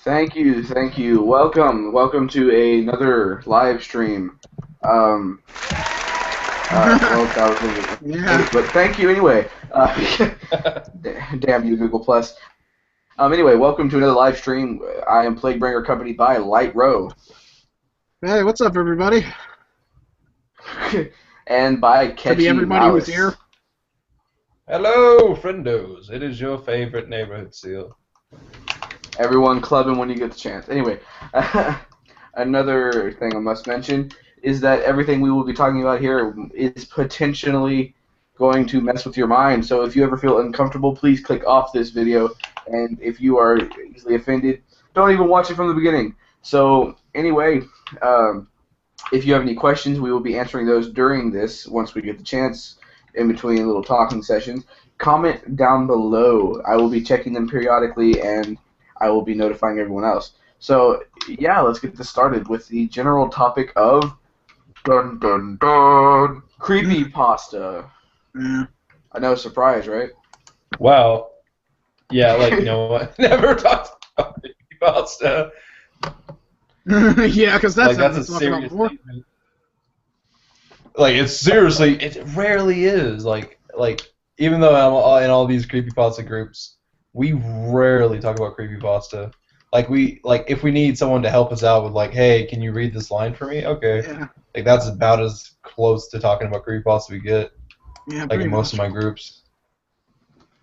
Thank you. Welcome to another live stream. Um, well, that was Yeah. but thank you anyway. Damn you, Google Plus. Anyway, welcome to another live stream. I am Plaguebringer, accompanied by Light Row, Hey, what's up, everybody? and by Could be Catchy everybody who's Malice. here. Hello, friendos. It is your favorite neighborhood seal. Everyone clubbing when you get the chance. Anyway, another thing I must mention is that everything we will be talking about here is potentially going to mess with your mind. So if you ever feel uncomfortable, please click off this video. And if you are easily offended, don't even watch it from the beginning. So anyway, if you have any questions, we will be answering those during this once we get the chance in between little talking sessions. Comment down below. I will be checking them periodically, and I will be notifying everyone else. So, yeah, let's get this started with the general topic of dun dun dun creepypasta. Yeah. I know, surprise, right? Wow. Yeah, like, no one never talked about creepypasta. Yeah, because that's Like, that's what a we're talking about serious before. statement. Like, it's seriously, it rarely is. Like, even though I'm in all these creepypasta groups, we rarely talk about creepypasta. Like, if we need someone to help us out with, like, hey, can you read this line for me? Okay. Yeah. Like, that's about as close to talking about creepypasta we get. Yeah, Like, pretty in most much. of my groups.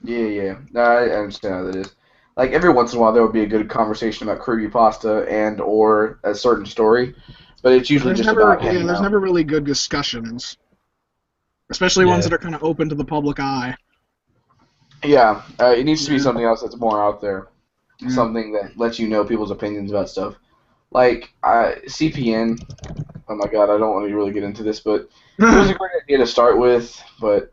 Yeah. No, I understand how that is. Like, every once in a while, there will be a good conversation about creepypasta and or a certain story, but it's But usually just about hanging there's out. never really good discussions, especially ones Yeah. that are kind of open to the public eye. Yeah, it needs to be Yeah. something else that's more out there. Yeah. Something that lets you know people's opinions about stuff. Like CPN. Oh my god, I don't want to really get into this, but it was a great idea to start with, but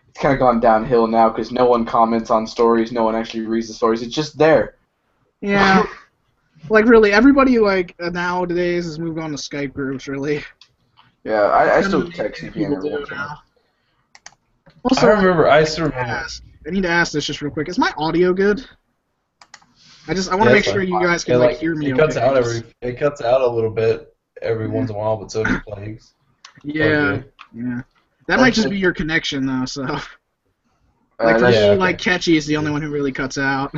it's kind of gone downhill now because no one comments on stories, no one actually reads the stories. It's just there. Yeah. Like, really, everybody, like, nowadays has moved on to Skype groups, really. Yeah, I Kind of still the main text thing CPN people every do once in a while. now. Also, I still remember. I need to ask this just real quick. Is my audio good? I want to Yeah, make it's sure fine. you guys can, It, like, like, hear me it cuts okay. out it cuts out a little bit every Yeah. once in a while, but so does Plagues. Yeah. Okay. Yeah. That might just be your connection, though, so. Like, for that's, me, Yeah, okay. like, Catchy is the only one who really cuts out.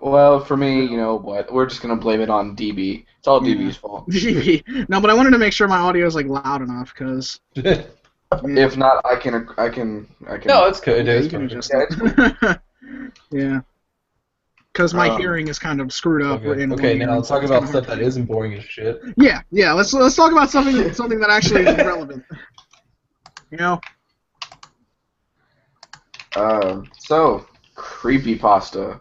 well, for me, you know what? We're just gonna blame it on DB. It's all DB's fault. GB. No, but I wanted to make sure my audio is, like, loud enough, because... Yeah. If not, I can. No, it's good. It Yeah, is you can perfect. adjust Yeah, it. Yeah. Because my Um, hearing is kind of screwed up. Okay. In Okay. one ear, Now let's so talk it's about kinda stuff hard that to- isn't boring as shit. Yeah. Let's talk about something that actually is relevant. You know? So creepypasta.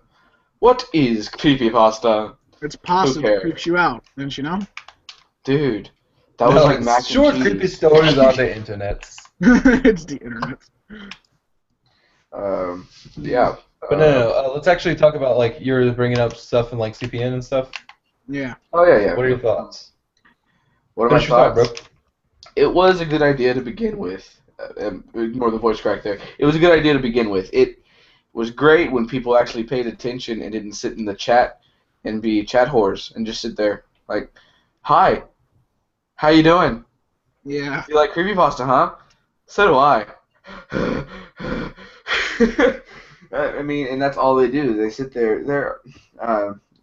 What is creepypasta? It's pasta that cares? creeps you out, don't you know? Dude, that No, was like it's mac and short cheese. creepy stories on the internet. It's the internet. Yeah. But no. Let's actually talk about like you're bringing up stuff in like CPN and stuff. Yeah. Oh yeah. What are your thoughts? What are my Finish your thought, thoughts? bro. It was a good idea to begin with. Ignore the voice crack there. It was a good idea to begin with. It was great when people actually paid attention and didn't sit in the chat and be chat whores and just sit there like, "Hi, how you doing? Yeah. You like creepypasta, huh? So do I." I mean, and that's all they do. They sit there.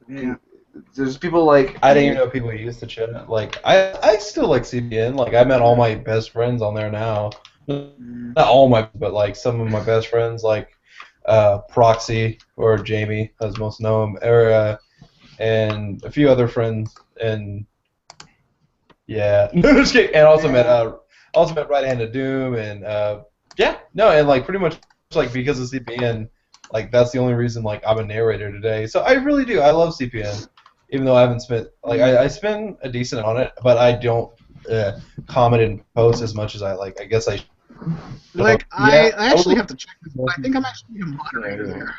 Yeah. There's people like I didn't even know people used to chat. Like I still like CPN. Like I met all my best friends on there now. Not all my, but like some of my best friends, like Proxy or Jamie, as most know him, or and a few other friends, and yeah, no, just kidding. And also met Right Hand of Doom, and and like pretty much like because of CPN, like that's the only reason like I'm a narrator today. So I really do. I love CPN, even though I haven't spent like I spend a decent on it, but I don't comment and post as much as I like. I guess I. Like, Yeah, I actually have to check this, but I think I'm actually a moderator there.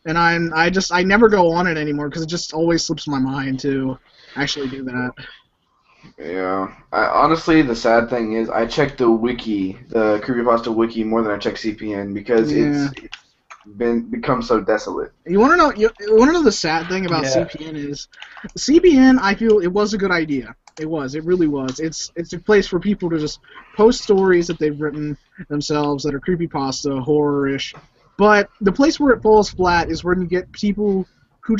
And I never go on it anymore because it just always slips my mind to actually do that. Yeah. Honestly, the sad thing is I check the wiki, the creepypasta wiki, more than I check CPN because Yeah. become so desolate. You want to know? You want to know the sad thing about Yeah. CPN is, CPN. I feel it was a good idea. It was. It really was. It's a place for people to just post stories that they've written themselves that are creepypasta, horror-ish. But the place where it falls flat is when you get people who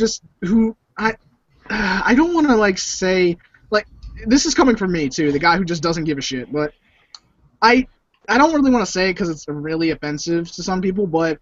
I don't want to like say like this is coming from me too, the guy who just doesn't give a shit. But I don't really want to say it because it's really offensive to some people, but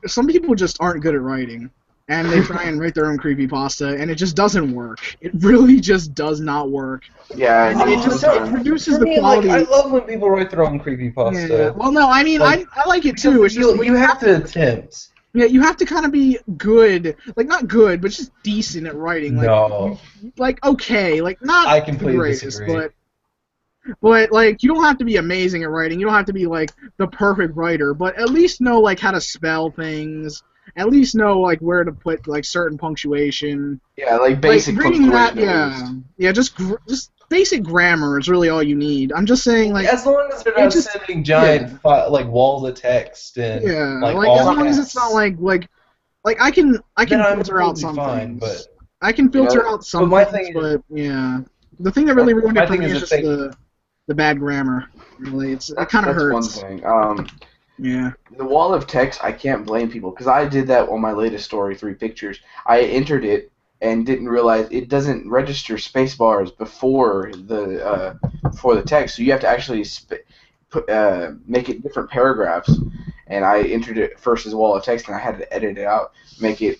some people just aren't good at writing, and they try and write their own creepypasta, and it just doesn't work. It really just does not work. Yeah, And it just it reduces For the me, quality. like, I love when people write their own creepypasta. Yeah. Well, no, I mean, Like, I like it too. It's just you have to attempt. yeah, you have to kind of be good, like not good, but just decent at writing. Like, No. like okay, like not I the completely greatest, disagree. but like you don't have to be amazing at writing. You don't have to be like the perfect writer, but at least know like how to spell things. At least know like where to put like certain punctuation. yeah, like basic like reading that, punctuation at least. yeah, just basic grammar is really all you need. I'm just saying like As long as they're it not just- sending giant like walls of text and yeah, like like all as long as caps, it's not like I can then I'm filter out completely some fine. things. But I can filter Yeah, out some my things, thing but yeah, the thing that really ruined my it for thing me is is if just they- the bad grammar. Really, it kind of That's one hurts. thing. Yeah. The wall of text, I can't blame people because I did that on my latest story, 3 pictures. I entered it and didn't realize it doesn't register space bars before the text, so you have to actually make it different paragraphs. And I entered it first as a wall of text, and I had to edit it out, make it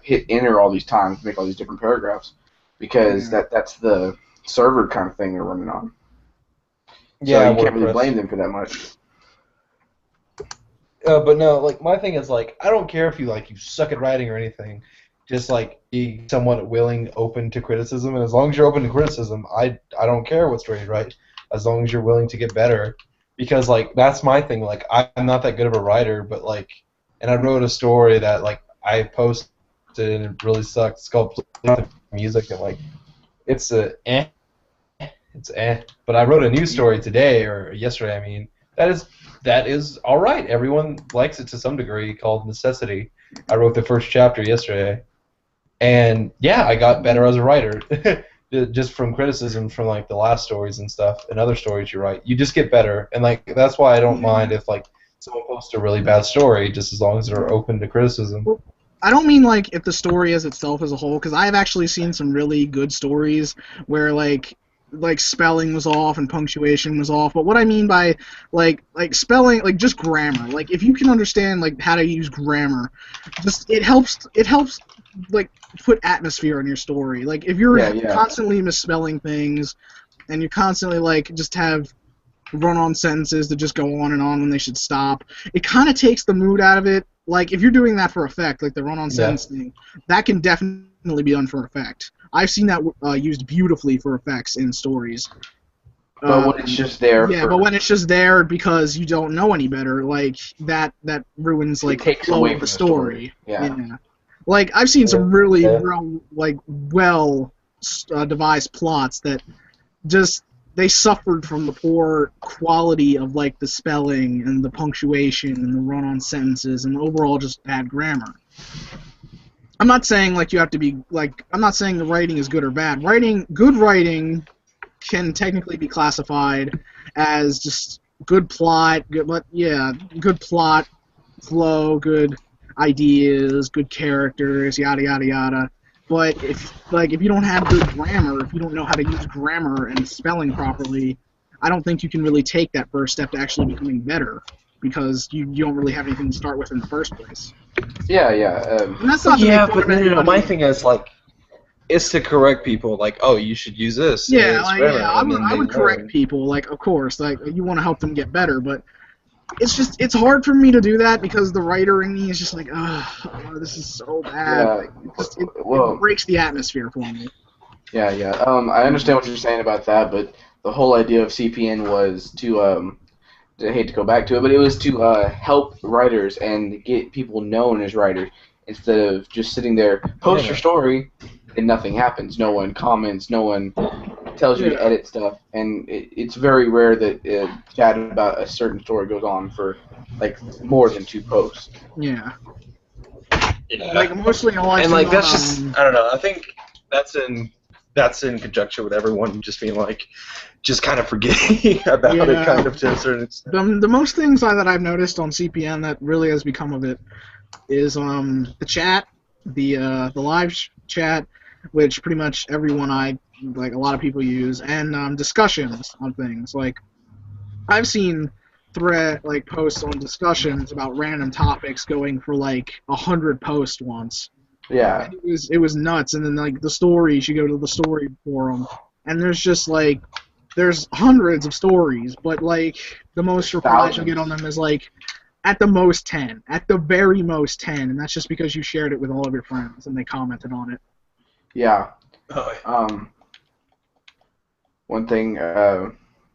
hit enter all these times, make all these different paragraphs, because that's the server kind of thing they're running on. So yeah, you can't really WordPress. blame them for that much. But no, like my thing is like I don't care if you suck at writing or anything. Just like be somewhat willing, open to criticism, and as long as you're open to criticism, I don't care what story you write, as long as you're willing to get better. Because like that's my thing. Like I'm not that good of a writer, but like, and I wrote a story that like I posted and it really sucked. It's called Music, and like it's it's eh. But I wrote a new story today or yesterday. I mean that is all right. Everyone likes it to some degree. Called Necessity. I wrote the first chapter yesterday, and yeah, I got better as a writer. Just from criticism from like the last stories and stuff and other stories you write, you just get better, and like that's why I don't mind if like someone posts a really bad story, just as long as they're open to criticism. I don't mean like if the story as itself as a whole, because I've actually seen some really good stories where like spelling was off and punctuation was off. But what I mean by like spelling, like just grammar, like if you can understand like how to use grammar, just it helps like put atmosphere in your story. Like if you're constantly misspelling things and you constantly like just have run-on sentences that just go on and on when they should stop, it kind of takes the mood out of it. Like if you're doing that for effect, like the run-on sentence thing, that can definitely be done for effect. I've seen that used beautifully for effects in stories. But when it's just there, yeah, but when it's just there because you don't know any better, like that ruins like the flow of the story. Yeah. Like I've seen some really well devised plots that just they suffered from the poor quality of like the spelling and the punctuation and the run-on sentences and overall just bad grammar. I'm not saying like you have to be like I'm not saying the writing is good or bad. Good writing can technically be classified as just good plot, good plot, flow, good ideas, good characters, yada yada yada. But if you don't have good grammar, if you don't know how to use grammar and spelling properly, I don't think you can really take that first step to actually becoming better because you don't really have anything to start with in the first place. Yeah. And that's not to make fun of anybody. My thing is like, it's to correct people. Like, oh, you should use this. Yeah, I would correct people. Like, of course, like you want to help them get better, but it's hard for me to do that because the writer in me is just like, oh, this is so bad. Yeah, it breaks the atmosphere for me. Yeah. I understand what you're saying about that, but the whole idea of CPN was to I hate to go back to it, but it was to help writers and get people known as writers instead of just sitting there, post your story, and nothing happens. No one comments, no one tells you to edit stuff, and it's very rare that chat about a certain story goes on for like more than 2 posts. Yeah. Yeah. Like mostly all I and see like on, that's just I don't know. I think that's in conjunction with everyone just being like, just kind of forgetting about it, kind of to a certain extent. The most things that I've noticed on CPN that really has become of it is the chat, the live chat, which pretty much everyone a lot of people use, and discussions on things. Like I've seen posts on discussions about random topics going for like 100 posts once. Yeah. And it was nuts. And then like the stories, you go to the story forum, and there's just like there's hundreds of stories, but like the most replies you get on them is like at the most 10, at the very most 10, and that's just because you shared it with all of your friends and they commented on it. Yeah. Oh. One thing.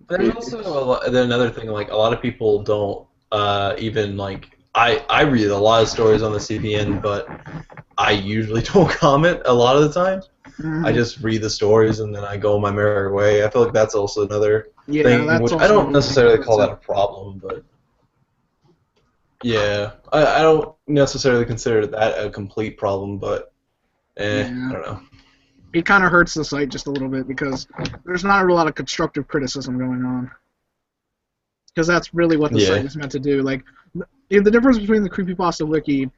There's also another thing. Like a lot of people don't even like. I read a lot of stories on the CPN, but I usually don't comment a lot of the time. I just read the stories and then I go my merry way. I feel like that's also another thing, which I don't necessarily call that a problem, but yeah, I don't necessarily consider that a complete problem, but I don't know. It kind of hurts the site just a little bit because there's not a lot of constructive criticism going on. Because that's really what the site is meant to do. Like, the difference between the Creepypasta Wiki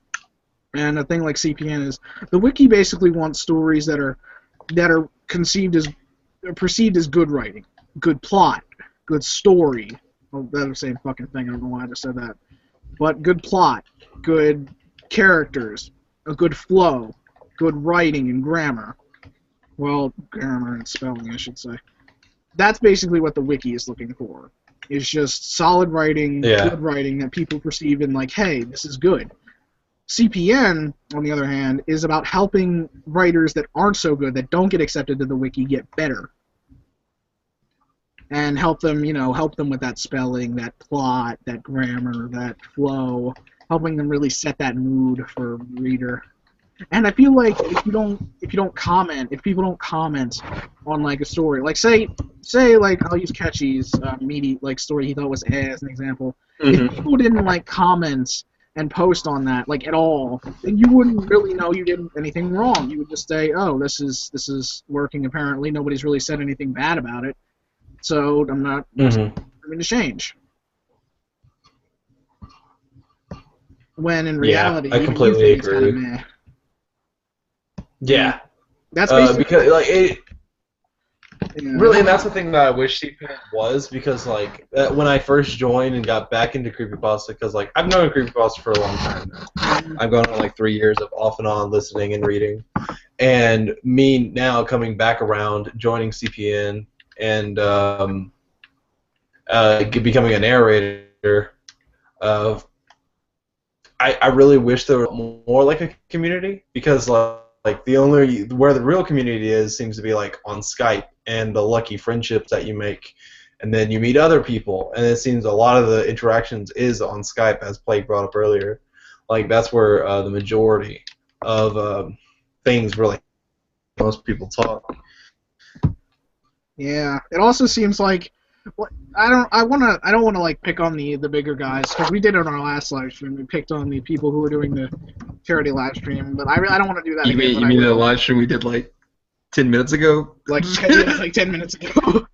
and a thing like CPN is the Wiki basically wants stories that are perceived as good writing, good plot, good story. Well, that's the same fucking thing. I don't know why I just said that. But good plot, good characters, a good flow, good writing and grammar. Well, grammar and spelling, I should say. That's basically what the Wiki is looking for. It's just solid writing, good writing that people perceive in like, hey, this is good. CPN, on the other hand, is about helping writers that aren't so good, that don't get accepted to the Wiki, get better. And help them with that spelling, that plot, that grammar, that flow, helping them really set that mood for a reader. And I feel like if people don't comment on like a story, like say like I'll use Catchy's meaty like story he thought was as an example. If people didn't like comment and post on that like at all, then you wouldn't really know you did anything wrong. You would just say, oh, this is working. Apparently, nobody's really said anything bad about it, so I'm not going to change. When in reality, I completely agree. Kind of meh. Yeah, that's basically because like it. Really, and that's the thing that I wish CPN was, because like when I first joined and got back into Creepypasta, because like I've known Creepypasta for a long time now. I've gone on like 3 years of off and on listening and reading, and me now coming back around, joining CPN and becoming a narrator. I really wish there were more like a community, because like where the real community is seems to be like on Skype and the lucky friendships that you make, and then you meet other people, and it seems a lot of the interactions is on Skype, as Plague brought up earlier. Like that's where the majority of things really most people talk. Yeah, it also seems like I don't want to like pick on the bigger guys, because we did it on our last live stream. We picked on the people who were doing the charity live stream, but I don't want to do that again. You mean the live stream we did like 10 minutes ago? Like 10 minutes ago.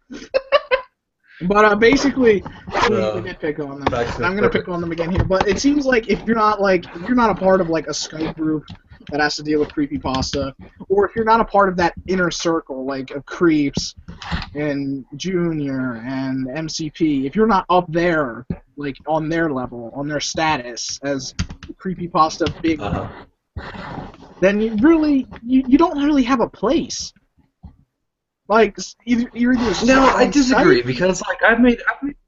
But basically, we did pick on them. And I'm gonna pick on them again here. But it seems like if you're not a part of like a Skype group that has to deal with Creepypasta, or if you're not a part of that inner circle like of Creeps and Junior and MCP, if you're not up there like on their level, on their status as Creepypasta big, then you don't really have a place. Like you're either no, I disagree, because like I've made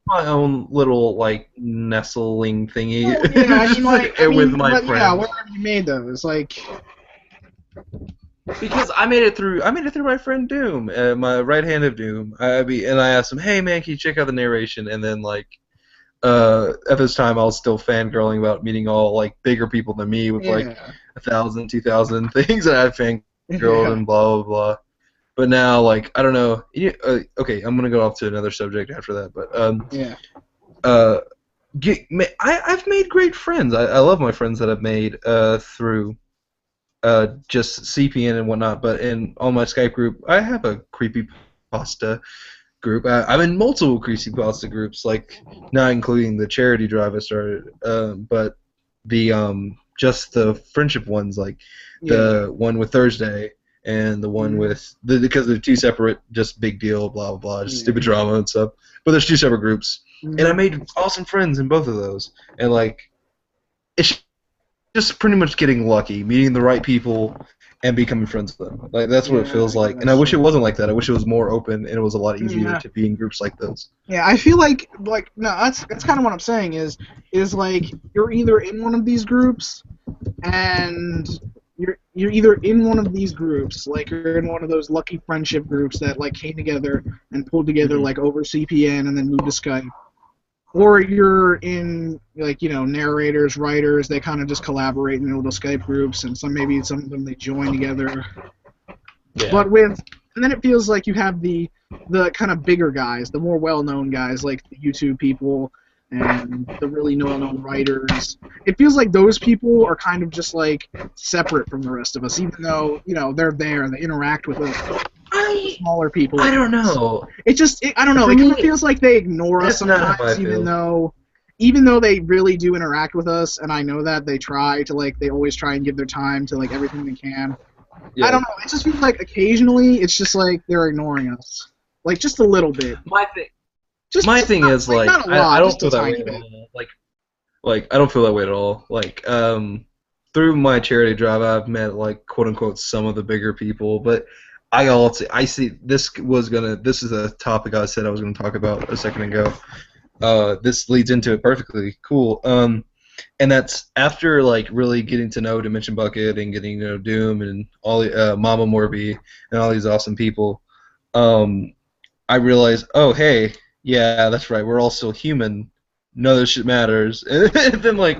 my own little like nestling thingy. With my friends. Yeah, where have you made those? Like, because I made it through my friend Doom, my right hand of Doom. And I asked him, hey man, can you check out the narration? And then like at this time I was still fangirling about meeting all like bigger people than me with like 1,000, 2,000 things, and I fangirled and blah blah blah. But now, like, I don't know. Okay, I'm gonna go off to another subject after that. But yeah. I've made great friends. I love my friends that I've made through just CPN and whatnot. But on my Skype group, I have a creepypasta group. I'm in multiple creepypasta groups, like not including the charity drive I started, but the just the friendship ones, like the one with Thursday and the one with because they're two separate, just big deal, blah blah blah, just stupid drama and stuff. But there's two separate groups, and I made awesome friends in both of those, and like it's just pretty much getting lucky, meeting the right people, and becoming friends with them. Like that's what it feels like. And I wish it wasn't like that. I wish it was more open and it was a lot easier to be in groups like those. Yeah, I feel like no, that's kind of what I'm saying is like you're either in one of these groups and you're either in one of these groups, like you're in one of those lucky friendship groups that like came together and pulled together like over CPN and then moved to Skype. Or you're in, like, you know, narrators, writers, they kind of just collaborate in little Skype groups, and maybe some of them they join together. Yeah. And then it feels like you have the kind of bigger guys, the more well-known guys, like the YouTube people and the really well-known writers. It feels like those people are kind of just, like, separate from the rest of us, even though, you know, they're there and they interact with us. Smaller people. I don't know. I don't know. It kind of feels like they ignore us sometimes, even though they really do interact with us, and I know that they try to they always try and give their time to everything they can. Yeah. I don't know. It just feels like occasionally it's just like they're ignoring us, like just a little bit. My thing is I don't feel that way at all. Like I don't feel that way at all. Like through my charity drive, I've met like quote unquote some of the bigger people, but I see this is a topic I said I was gonna talk about a second ago. This leads into it perfectly. Cool. And that's after like really getting to know Dimension Bucket and getting to know Doom and all the Mama Morby and all these awesome people. I realized, oh hey, yeah, that's right. We're all still human. None of this shit matters. And then now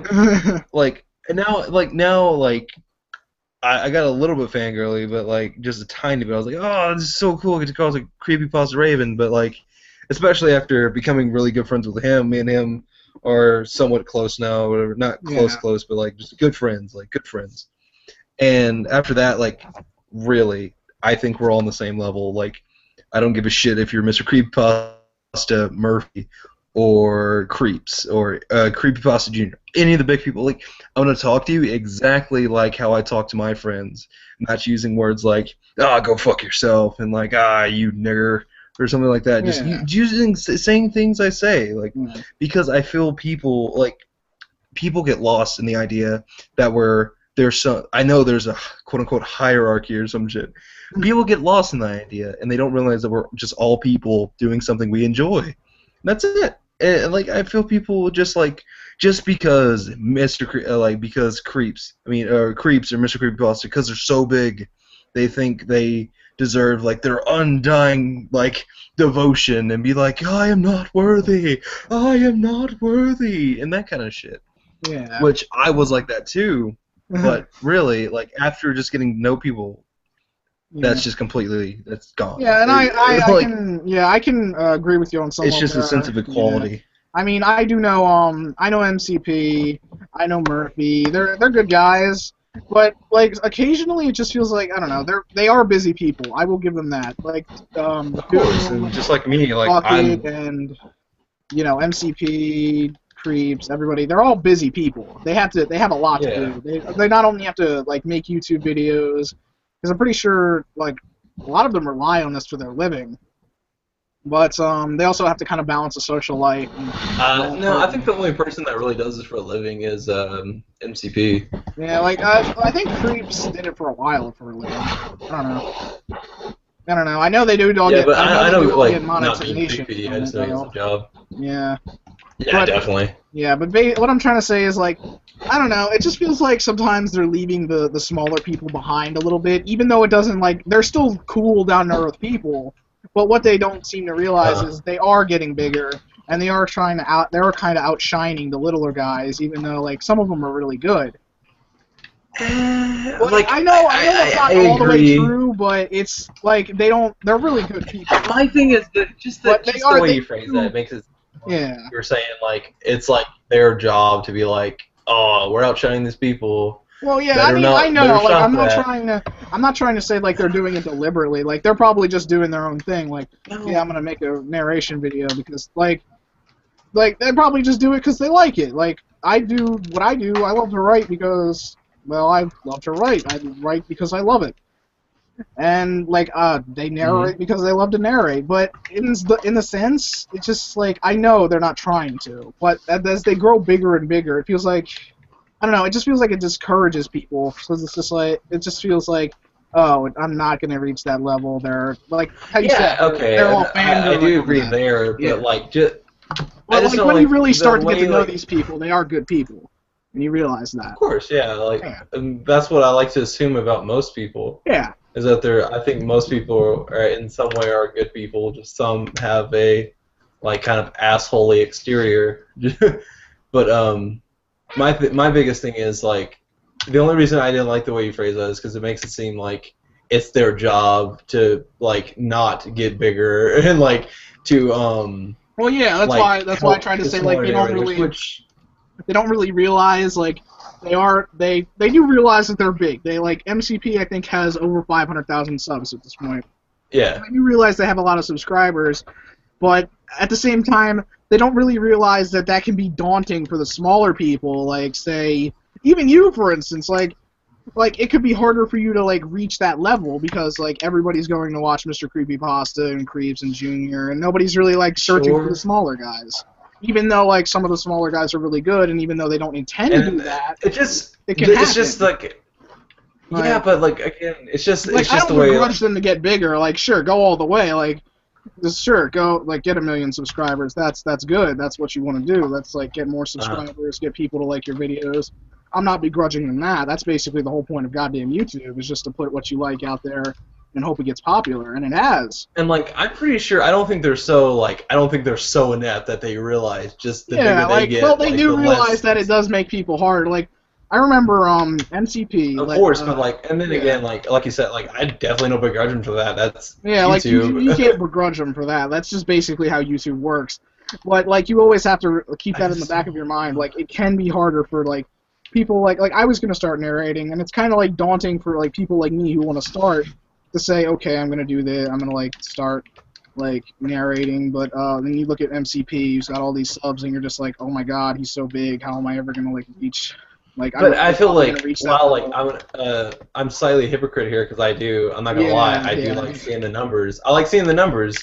I got a little bit fangirly, but like just a tiny bit. I was like, oh, this is so cool. I get to call it a Creepypasta Raven, but like, especially after becoming really good friends with him, me and him are somewhat close now, whatever. Not close, but like just good friends. And after that, like, really, I think we're all on the same level. Like, I don't give a shit if you're Mr. Creepypasta Murphy or Creeps or Creepypasta Jr. Any of the big people. Like, I want to talk to you exactly like how I talk to my friends, not using words like go fuck yourself and like you nigger or something like that. Just saying things I say, like, because I feel people get lost in the idea that I know there's a quote unquote hierarchy or some shit. People get lost in that idea and they don't realize that we're just all people doing something we enjoy. That's it. And like I feel people just because because Creeps or Mr. Creepypasta, because they're so big, they think they deserve like their undying like devotion and be like, I am not worthy, and that kind of shit. Yeah. Which I was like that too, but really like after just getting to know people, that's just that's gone. Yeah, and I can agree with you on some. It's just a sense of equality. Yeah. I mean, I do know I know MCP, I know Murphy. They're good guys, but like occasionally it just feels like I don't know. They are busy people. I will give them that. Like of course, and just like me, like Bucket and MCP, Creeps, everybody. They're all busy people. They have a lot to do. They not only have to like make YouTube videos. Because I'm pretty sure, like, a lot of them rely on this for their living. But they also have to kind of balance a social life. No, I think the only person that really does this for a living is MCP. Yeah, like, I think Creeps did it for a while for a living. I don't know. I know they do all get monetization. Not being creepy, I just know it's a job. Yeah. Yeah, definitely. Yeah, but what I'm trying to say is, like, I don't know, it just feels like sometimes they're leaving the smaller people behind a little bit, even though it doesn't, like, they're still cool, down-to-earth people, but what they don't seem to realize is they are getting bigger, and they are kind of outshining the littler guys, even though, like, some of them are really good. Like, I know that's not all the way true, but it's like they're really good people. My thing is that just the way you phrase that makes it. Yeah. You're saying like it's like their job to be like, oh, we're outshining these people. Well, yeah, I mean, I know. Like, I'm not trying to say like they're doing it deliberately. Like, they're probably just doing their own thing. Like, yeah, I'm gonna make a narration video because like they probably just do it because they like it. Like, I do what I do. I love to write because, well, I love to write. I write because I love it. And like they narrate because they love to narrate, but in the sense, it's just like I know they're not trying to, but as they grow bigger and bigger, it feels like I don't know. It just feels like it discourages people because it's just like it just feels like oh, I'm not gonna reach that level. They're like how you said, okay. They're all I do agree there, but like just. Well, like when you really start to get to know these people, they are good people, and you realize that. Of course, yeah. Like and that's what I like to assume about most people. Yeah. Is that I think most people are in some way are good people. Just some have a like kind of assholey exterior. But my biggest thing is like the only reason I didn't like the way you phrase that is because it makes it seem like it's their job to like not get bigger and like to Well, yeah, that's why I tried to say like they don't really realize like. They do realize that they're big. They like MCP I think has over 500,000 subs at this point. Yeah. They do realize they have a lot of subscribers, but at the same time they don't really realize that can be daunting for the smaller people. Like say even you for instance, like it could be harder for you to like reach that level because like everybody's going to watch Mr. Creepypasta and Creeps and Junior, and nobody's really like searching for the smaller guys. Even though like some of the smaller guys are really good, and even though they don't intend to do that, it's just like yeah, but like again, it's just the way. I don't begrudge them to get bigger. Like sure, go all the way. Like just sure, go like get 1 million subscribers. That's good. That's what you want to do. That's like get more subscribers, get people to like your videos. I'm not begrudging them that. That's basically the whole point of goddamn YouTube is just to put what you like out there and hope it gets popular, and it has. And like, I'm pretty sure I don't think they're so inept that they realize just the bigger they get. Well, they do realize that it does make people hard. Like, I remember MCP. Of course, but like, and then again, like you said, like I definitely don't begrudge them for that. That's YouTube. Like you can't begrudge them for that. That's just basically how YouTube works. But like, you always have to keep that in the back of your mind. Like, it can be harder for like people like I was gonna start narrating, and it's kind of like daunting for like people like me who want to start. To say, okay, I'm gonna do this. I'm gonna like start like narrating, but then you look at MCP, he's got all these subs, and you're just like, oh my god, he's so big. How am I ever gonna like reach? Like, but I feel like I'm slightly a hypocrite here because I'm not gonna lie, I do like seeing the numbers. I like seeing the numbers,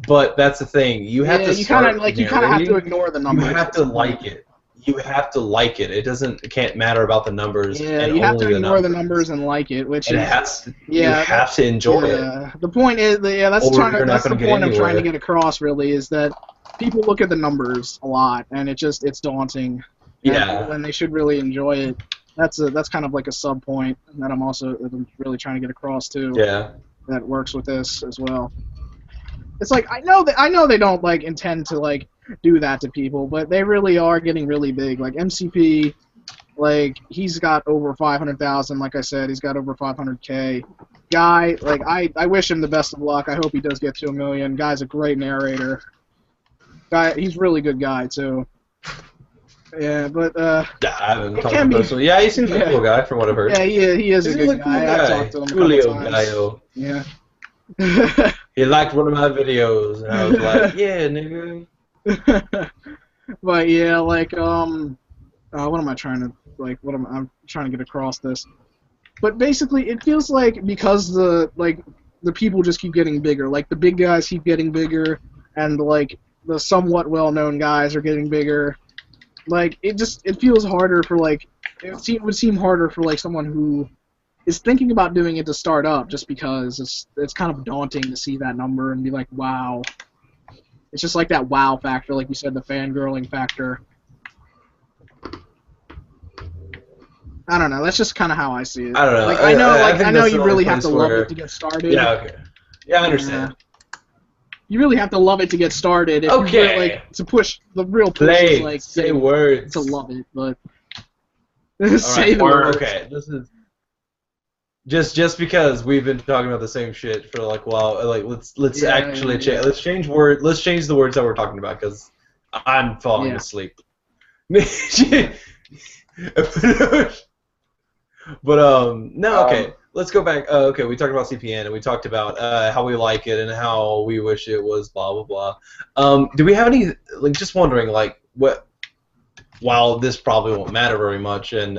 but that's the thing. You have to. You kind of have to ignore the numbers. You have to like it. You have to like it. It can't matter about the numbers. Yeah, and you have to ignore the numbers and like it, which you have to enjoy it. The point is, that's the point I'm trying to get across. Really, is that people look at the numbers a lot, and it's daunting. Yeah. When they should really enjoy it. That's kind of like a sub point that I'm really trying to get across too. Yeah. That works with this as well. It's like I know they don't like intend to like do that to people, but they really are getting really big. Like MCP, like he's got over 500,000. Like I said, he's got over 500K. Guy, like I wish him the best of luck. I hope he does get to 1 million. Guy's a great narrator. He's a really good guy too. Yeah, but I haven't talked to him personally. Yeah, he seems like a cool guy from what I've heard. Yeah, he is a good guy. I've talked to him a couple times. Yeah. He liked one of my videos, and I was like, yeah, nigga. But yeah, like what am I trying to I'm trying to get across this. But basically, it feels like because the people just keep getting bigger, like the big guys keep getting bigger, and like the somewhat well-known guys are getting bigger. Like it feels harder for like it would seem harder for like someone who is thinking about doing it to start up, just because it's kind of daunting to see that number and be like, wow. It's just like that wow factor, like you said, the fangirling factor. I don't know. That's just kind of how I see it. I don't know. Like I know you really have to love it to get started. Yeah. Okay. Yeah, I understand. You really have to love it to get started. If you like to push the real push is like say words to love it, but Say the word. Okay, this is just because we've been talking about the same shit for like a while. Like let's actually change. Let's change the words that we're talking about because I'm falling asleep. But no, okay. Let's go back. Okay, we talked about CPN and we talked about how we like it and how we wish it was blah blah blah. Do we have any? Like, just wondering, like, what? While this probably won't matter very much, and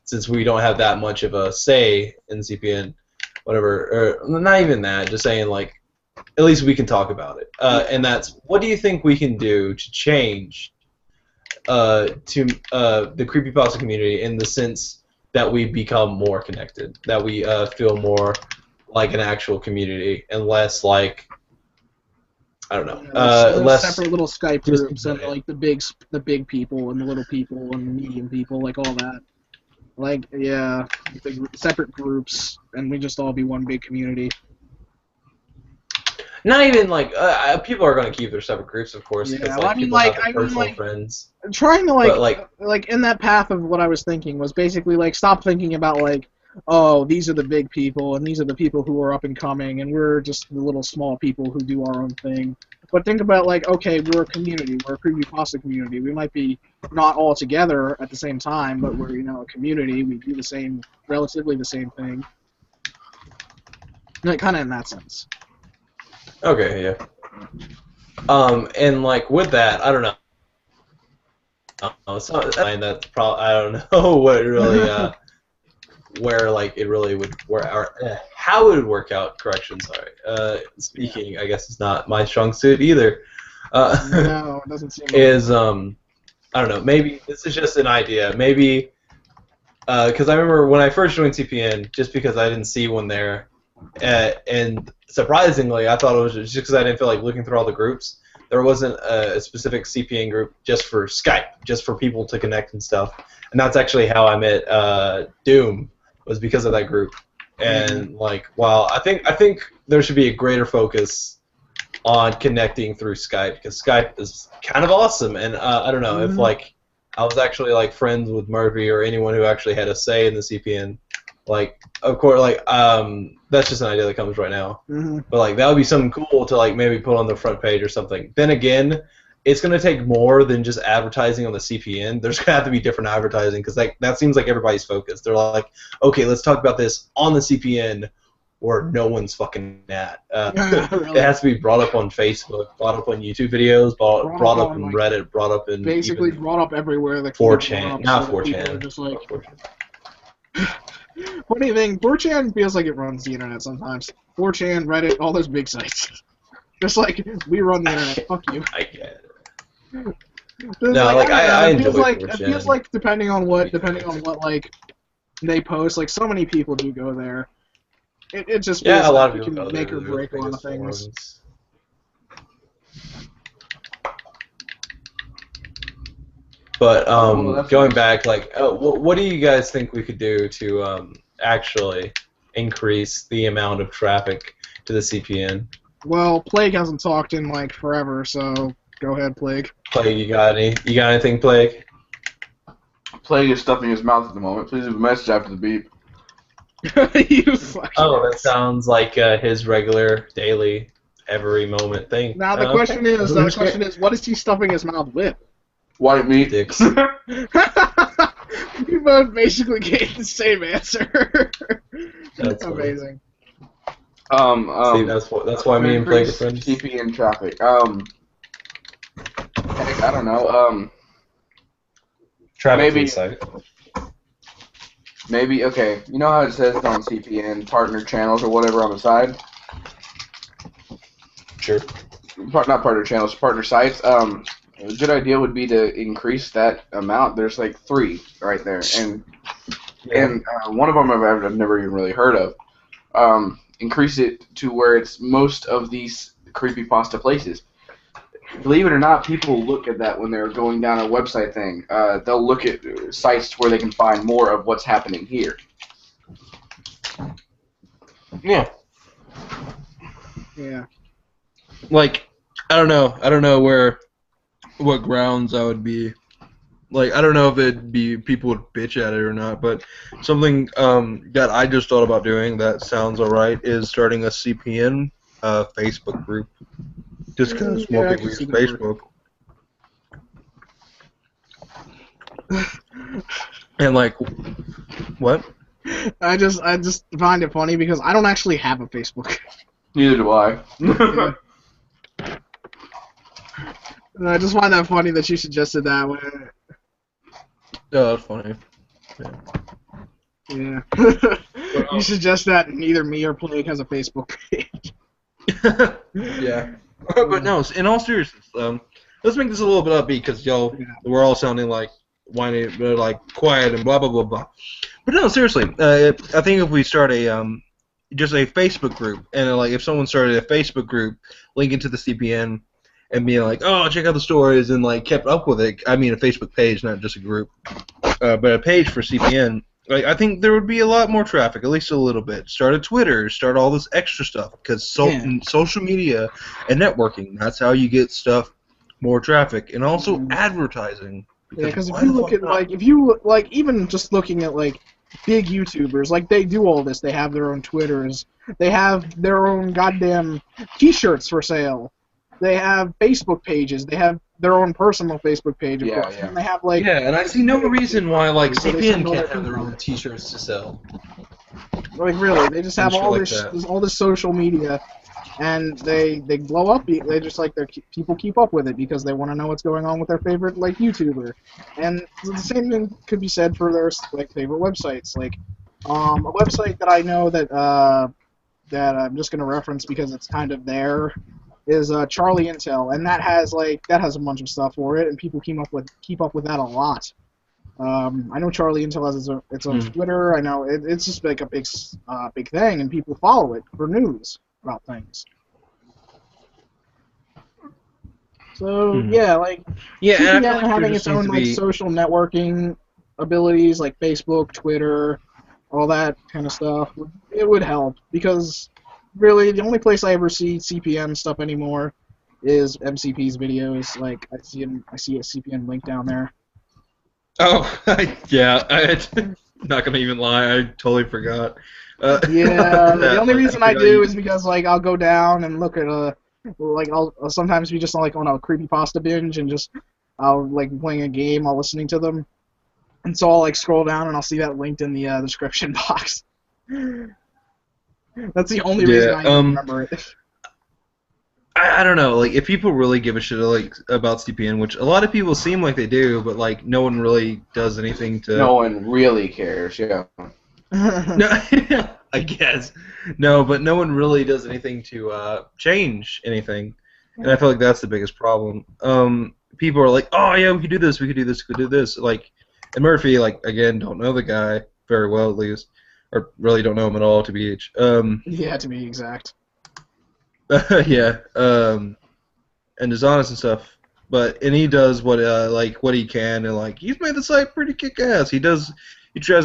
since we don't have that much of a say in CPN, whatever, or not even that, just saying, like, at least we can talk about it. And that's, what do you think we can do to change to the creepypasta community in the sense that we become more connected, that we feel more like an actual community and less like, I don't know, less separate little Skype groups and like the big people and the little people and the medium people, like all that. Like, yeah, separate groups, and we just all be one big community. Not even like people are going to keep their separate groups, of course. Yeah, well, I mean, personal friends. Trying to like in that path of what I was thinking was basically like stop thinking about like, oh, these are the big people and these are the people who are up and coming, and we're just the little small people who do our own thing. But think about like, okay, we're a community, we're a creepypasta community. We might be not all together at the same time, but we're a community. We do relatively the same thing. No, kind of in that sense. Okay, yeah. And like with that, I don't know. It's not that's probably, I don't know what really where like it really would how it would work out. Correction, sorry. Speaking, I guess it's not my strong suit either. No, it doesn't seem. Is I don't know. Maybe this is just an idea. Maybe because I remember when I first joined CPN, just because I didn't see one there, and surprisingly, I thought it was just because I didn't feel like looking through all the groups. There wasn't a specific CPN group just for Skype, just for people to connect and stuff. And that's actually how I met Doom, was because of that group. And like, while I think there should be a greater focus on connecting through Skype, because Skype is kind of awesome. And I don't know if like I was actually like friends with Murphy or anyone who actually had a say in the CPN. Like, of course, like that's just an idea that comes right now. But like that would be something cool to like maybe put on the front page or something. Then again, it's gonna take more than just advertising on the CPN. There's gonna have to be different advertising because like that seems like everybody's focus. They're like, okay, let's talk about this on the CPN where no one's fucking at. Really? It has to be brought up on Facebook, brought up on YouTube videos, brought up in Reddit, brought up in basically brought up everywhere. Like 4chan, not 4chan. Just like. What do you think? 4chan feels like it runs the internet sometimes. 4chan, Reddit, all those big sites. Just like, we run the internet. Fuck you. I get it. No, like I enjoy 4chan. It feels like depending on what like they post, like so many people do go there. It just feels a lot like of people can make or break a lot of things. Forums. But going back, like, what do you guys think we could do to actually increase the amount of traffic to the CPN? Well, Plague hasn't talked in like forever, so go ahead, Plague. Plague, you got anything, Plague? Plague is stuffing his mouth at the moment. Please leave a message after the beep. You fucking that sounds like his regular, daily, every moment thing. Now the question is, what is he stuffing his mouth with? White meat. Dicks. You both basically gave the same answer. That's amazing. See, that's why me and Plague are friends. CPN traffic. Heck, I don't know. Traffic site. Maybe, okay. You know how it says on CPN partner channels or whatever on the side? Sure. Not partner channels, partner sites. A good idea would be to increase that amount. There's like 3 right there, and one of them I've never even really heard of. Increase it to where it's most of these creepypasta places. Believe it or not, people look at that when they're going down a website thing. They'll look at sites where they can find more of what's happening here. Yeah. Yeah. Like, I don't know where, what grounds I would be like, I don't know if it'd be people would bitch at it or not, but something that I just thought about doing that sounds alright is starting a CPN Facebook group. Just because more people use Facebook. And like, what? I just find it funny because I don't actually have a Facebook. Neither do I. Yeah. And I just find that funny that you suggested that. Oh, that's funny. Yeah. You suggest that neither me or Plague has a Facebook page. Yeah. But no, in all seriousness, let's make this a little bit upbeat because we're all sounding like whiny, like quiet and blah blah blah blah. But no, seriously, I think if we start just a Facebook group, and like if someone started a Facebook group linking to the CPN and being like, oh, check out the stories, and like kept up with it. I mean, a Facebook page, not just a group, but a page for CPN. Like, I think there would be a lot more traffic, at least a little bit. Start a Twitter, start all this extra stuff, because social media and networking, that's how you get stuff, more traffic, and also advertising. Yeah, because if you look at, even just looking at, like, big YouTubers, like, they do all this. They have their own Twitters. They have their own goddamn T-shirts for sale. They have Facebook pages. They have their own personal Facebook page, of course. And they have, like... Yeah, and I see no reason why, like, CPN can't have their own T-shirts to sell. Like, really, they just have all this social media, and they blow up. They just, like, people keep up with it because they want to know what's going on with their favorite, like, YouTuber. And the same thing could be said for their, like, favorite websites. Like, a website that I know that I'm just going to reference because it's kind of there is Charlie Intel, and that has a bunch of stuff for it, and people keep up with that a lot. I know Charlie Intel has its own Twitter. I know it's just like a big thing, and people follow it for news about things. So CPN having its own like social networking abilities, like Facebook, Twitter, all that kind of stuff, it would help because. Really, the only place I ever see CPN stuff anymore is MCP's videos. Like, I see a CPN link down there. Oh, yeah. I'm not gonna even lie. I totally forgot. The only reason I do is because, like, I'll go down and look at I'll sometimes be just like on a creepypasta binge and I'll like playing a game while listening to them, and so I'll like scroll down and I'll see that linked in the description box. That's the only reason I remember it. I don't know, like, if people really give a shit like about CPN, which a lot of people seem like they do, but like no one really does anything to. No one really cares, yeah. No, I guess no, but no one really does anything to change anything, and I feel like that's the biggest problem. People are like, oh yeah, we could do this, we could do this, we could do this, like, and Murphy, like, again, don't know the guy very well at least. Or really don't know him at all, to be yeah, to be exact. Yeah, and is honest and stuff. And he does what he can, and like he's made the site pretty kick-ass. He tries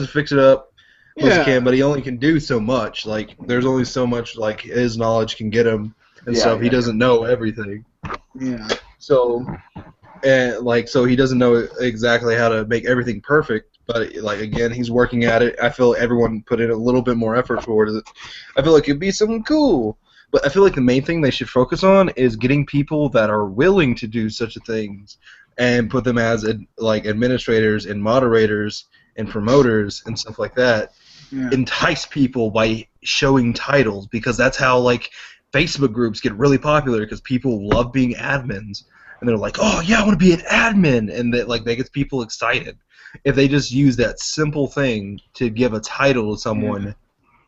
to fix it up as he can, but he only can do so much. Like there's only so much like his knowledge can get him and stuff. He doesn't know everything. Yeah. So he doesn't know exactly how to make everything perfect. But, like, again, he's working at it. I feel everyone put in a little bit more effort toward it. I feel like it'd be something cool. But I feel like the main thing they should focus on is getting people that are willing to do such a things and put them as, like, administrators and moderators and promoters and stuff like that. Yeah. Entice people by showing titles because that's how, like, Facebook groups get really popular because people love being admins. And they're like, oh, yeah, I want to be an admin. And that gets people excited. If they just use that simple thing to give a title to someone,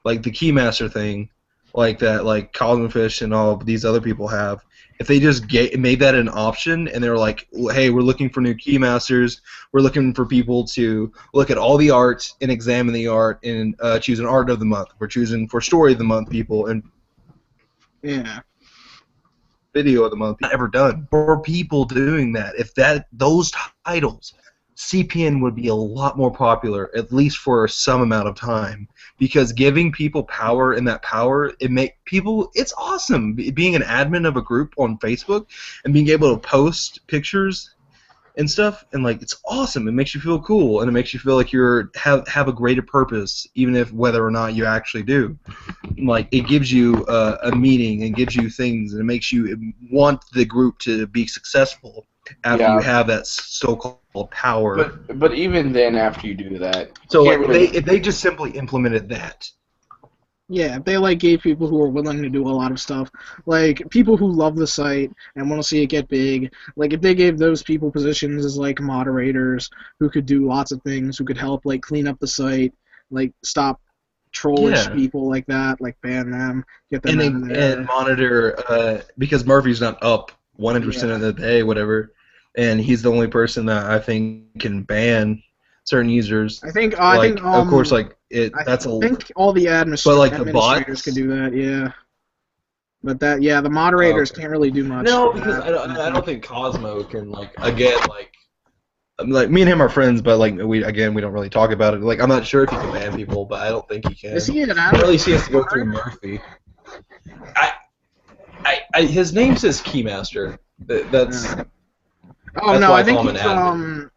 like the Keymaster thing, like that, like Cosmofish and all these other people have, if they just made that an option and they were like, hey, we're looking for new Keymasters, we're looking for people to look at all the art and examine the art and choose an art of the month. We're choosing for story of the month people and video of the month. Not ever done. For people doing that, if those titles. CPN would be a lot more popular, at least for some amount of time, because giving people power and that power, it's awesome being an admin of a group on Facebook and being able to post pictures and stuff, and like it's awesome. It makes you feel cool, and it makes you feel like you're have a greater purpose, even if whether or not you actually do. Like it gives you a meaning and gives you things, and it makes you want the group to be successful after you have that so-called power. But even then, after you do that, so like if they just simply implemented that. Yeah, if they like gave people who are willing to do a lot of stuff, like people who love the site and want to see it get big, like if they gave those people positions as like moderators who could do lots of things, who could help like clean up the site, like stop trollish people like that, like ban them, get them out of there. And monitor because Murphy's not up 100% of the day, whatever, and he's the only person that I think can ban certain users. I think of course, like I think all the administrators can do that, yeah. But that, the moderators can't really do much. No, because I don't think Cosmo can like me and him are friends, but like we don't really talk about it. Like I'm not sure if he can ban people, but I don't think he can. Is he an admin? At least he has to go through Murphy. His name says Keymaster. That's. Oh no, I think he's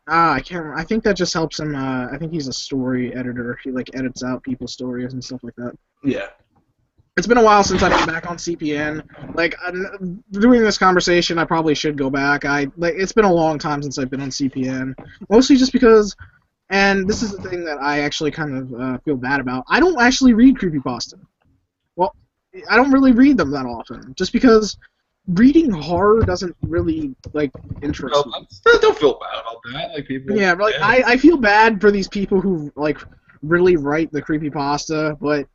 I can't remember. I think that just helps him. I think he's a story editor. He like edits out people's stories and stuff like that. Yeah. It's been a while since I've been back on CPN. Like doing this conversation, I probably should go back. It's been a long time since I've been on CPN. Mostly just because, and this is the thing that I actually kind of feel bad about. I don't actually read creepypasta. Well, I don't really read them that often, just because. Reading horror doesn't really interest me. Don't feel bad about that. Like people. Yeah, but I feel bad for these people who really write the creepypasta, but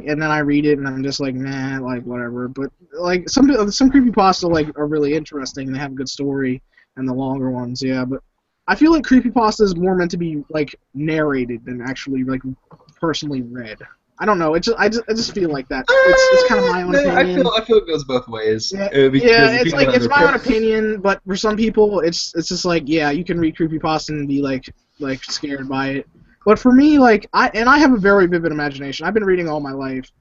and then I read it and I'm just like, nah, whatever. But some creepypasta are really interesting and they have a good story, and the longer ones, yeah. But I feel like creepypasta is more meant to be narrated than actually personally read. I don't know. I just feel like that. It's kind of my own opinion. I feel it goes both ways. Yeah, it's my own opinion, but for some people, it's just you can read creepypasta and be scared by it. But for me, I have a very vivid imagination. I've been reading all my life,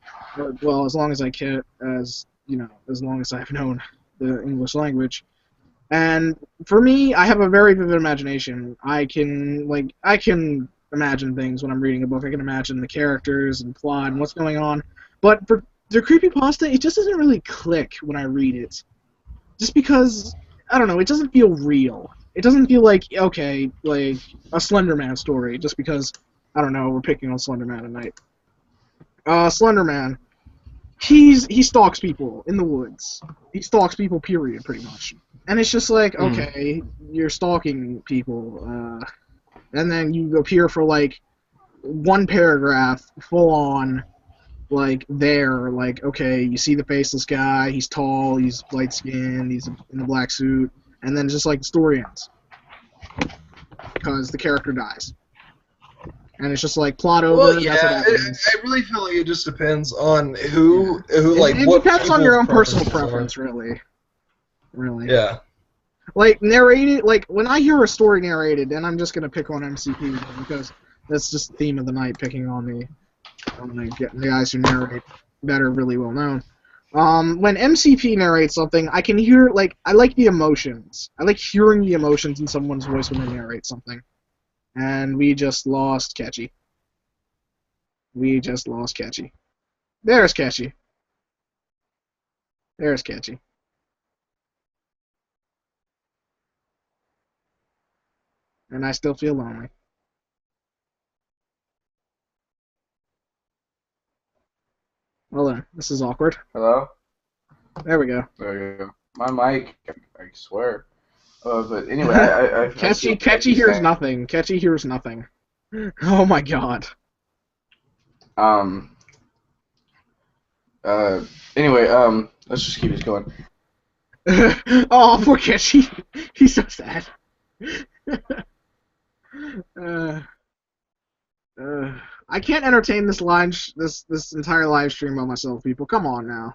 well, as long as I can, as long as I've known the English language. And for me, I have a very vivid imagination. I can imagine things when I'm reading a book. I can imagine the characters and plot and what's going on. But for the creepypasta, it just doesn't really click when I read it. Just because, I don't know, it doesn't feel real. It doesn't feel like a Slender Man story, just because, I don't know, we're picking on Slender Man tonight. Slender Man, he stalks people in the woods. He stalks people, period, pretty much. And it's just okay, you're stalking people, and then you appear for one paragraph, full on, okay, you see the faceless guy, he's tall, he's light skinned, he's in a black suit, and then just the story ends. Because the character dies. And it's just plot over. Well, yeah, I really feel like it just depends on who it depends on your own personal preference, really. Really. Yeah. Narrated, when I hear a story narrated, and I'm just gonna pick on MCP because that's just the theme of the night, picking on the guys who narrate that are really well known. When MCP narrates something, I can hear I like the emotions. I like hearing the emotions in someone's voice when they narrate something. And we just lost Catchy. There's Catchy. And I still feel lonely. Hold on, this is awkward. Hello? There we go. There you go. My mic, I swear. But anyway, I Catchy hears nothing. Catchy hears nothing. Oh my god. Anyway, let's just keep this going. Oh, poor Catchy. He's so sad. I can't entertain this this entire live stream by myself, people. Come on now.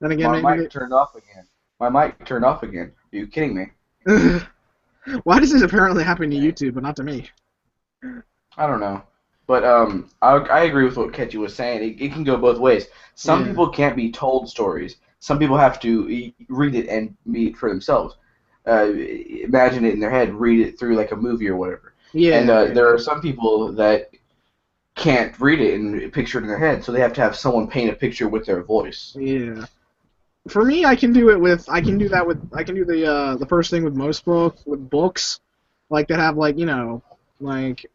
Then again, my mic turned off again. Are you kidding me? Why does this apparently happen to YouTube but not to me? I don't know. But I agree with what Ketchy was saying. It can go both ways. Some people can't be told stories. some people have to read it and meet it for themselves. Imagine it in their head, read it through like a movie or whatever. Yeah. And there are some people that can't read it and picture it in their head, so they have to have someone paint a picture with their voice. Yeah. For me, I can do the first thing with most books, like that have like like